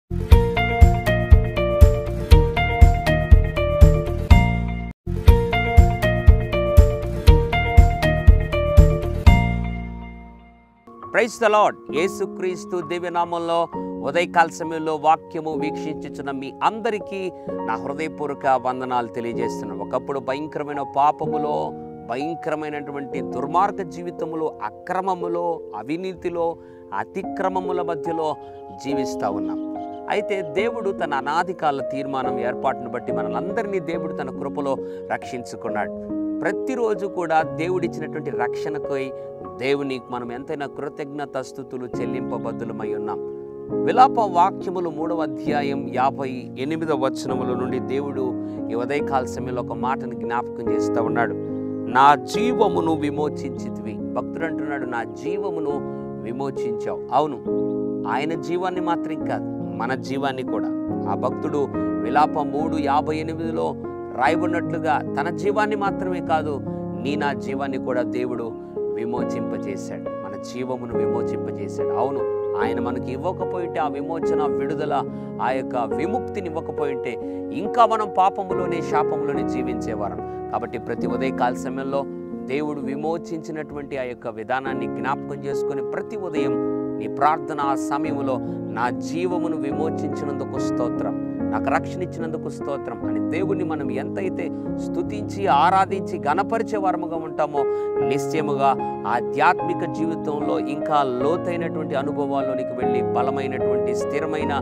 Praise the lord. యేసుక్రీస్తు దివ్యనామంలో ఉదయకాల సమయంలో వాక్యము వీక్షించుచున్న మీ అందరికీ నా హృదయపూర్వక వందనాలు తెలియజేస్తున్నాను. ఒకప్పుడు భయంకరమైన పాపములో, భయంకరమైనటువంటి దుర్మార్గ జీవితములో, అక్రమములో, అవినీతిలో, అతిక్రమముల మధ్యలో జీవిస్తూ ఉన్నాం. అయితే దేవుడు తన అనాది కాల తీర్మానం ఏర్పాటును బట్టి మనలందరినీ దేవుడు తన కృపలో రక్షించుకున్నాడు. ప్రతిరోజు కూడా దేవుడిచ్చినటువంటి రక్షణకై దేవునికి మనం ఎంతైనా కృతజ్ఞతాస్తుతులు చెల్లింపబద్దులమై ఉన్నాం. విలాప వాక్యములు 3వ అధ్యాయం 58వ వచనముల నుండి దేవుడు ఈ ఉదయకాల సమయంలో ఒక మాటను జ్ఞాపకం చేస్తూ ఉన్నాడు. నా జీవమును విమోచించితివి. భక్తుడు అంటున్నాడు, నా జీవమును విమోచించావు. అవును, ఆయన జీవాన్ని మాత్రం కాదు, మన జీవాన్ని కూడా. ఆ భక్తుడు విలాప 3:58లో రాయబడినట్లుగా తన జీవాన్ని మాత్రమే కాదు, నా జీవాన్ని కూడా దేవుడు విమోచింపజేశాడు. మన జీవమును విమోచింపజేశాడు. అవును, ఆయన మనకి ఇవ్వకపోయింటే, ఆ విమోచన, విడుదల, ఆ యొక్క విముక్తిని ఇవ్వకపోయింటే ఇంకా మనం పాపములోనే, శాపములోనే జీవించేవారం. కాబట్టి ప్రతి ఉదయకాల సమయంలో దేవుడు విమోచించినటువంటి ఆ యొక్క విధానాన్ని జ్ఞాపకం చేసుకొని ప్రతి ఉదయం నీ ప్రార్థన సమయంలో నా జీవమును విమోచించినందుకు స్తోత్రం, నాకు రక్షణ ఇచ్చినందుకు స్తోత్రం అని దేవుణ్ణి మనం ఎంతైతే స్తుతించి, ఆరాధించి, గణపరిచే వారముగా ఉంటామో నిశ్చయముగా ఆధ్యాత్మిక జీవితంలో ఇంకా లోతైనటువంటి అనుభవాల్లోనికి వెళ్ళి బలమైనటువంటి స్థిరమైన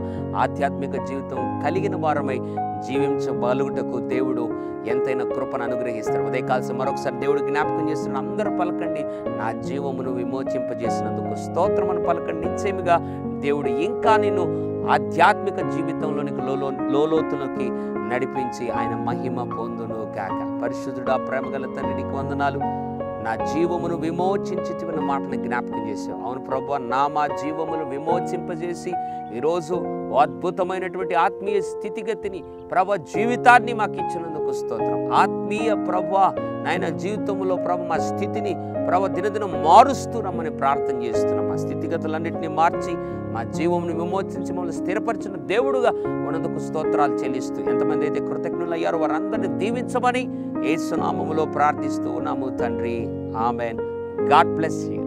ఆధ్యాత్మిక జీవితం కలిగిన వారమై జీవించబలుగుటకు దేవుడు ఎంతైనా కృపను అనుగ్రహిస్తాడు. ఉదయకాలం మరొకసారి దేవుడు జ్ఞాపకం చేస్తున్న అందరూ పలకండి, నా జీవమును విమోచింపజేసినందుకు స్తోత్రం అని పలకండి. నిశ్చయముగా దేవుడు ఇంకా నిన్ను ఆధ్యాత్మిక జీవితంలోనికి లోలోతులకి నడిపించి ఆయన మహిమ పొందును గాక. పరిశుద్ధుడా, ప్రేమగల తండ్రి, నీకు వందనాలు. నా జీవమును విమోచించితివన్న మాటను జ్ఞాపకం చేశావు. అవును ప్రభువా, మా జీవమును విమోచింపజేసి ఈరోజు అద్భుతమైనటువంటి ఆత్మీయ స్థితిగతిని, ప్రభు జీవితాన్ని మాకు ఇచ్చినందుకు స్తోత్రం. ఆత్మీయ ప్రభు నాయన జీవితంలో ప్రభు మా స్థితిని ప్రభు దినదినం మారుస్తూ రమ్మని ప్రార్థన చేస్తున్నాం. మా స్థితిగతులన్నింటినీ మార్చి మా జీవమును విమోచించి మమ్మల్ని స్థిరపరిచిన దేవుడుగా ఉన్నందుకు స్తోత్రాలు చెల్లిస్తూ, ఎంతమంది అయితే కృతజ్ఞులు అయ్యారో వారందరినీ దీవించమని యేసు నామములో ప్రార్థిస్తూ ఉన్నాము తండ్రి. ఆమెన్. God bless you.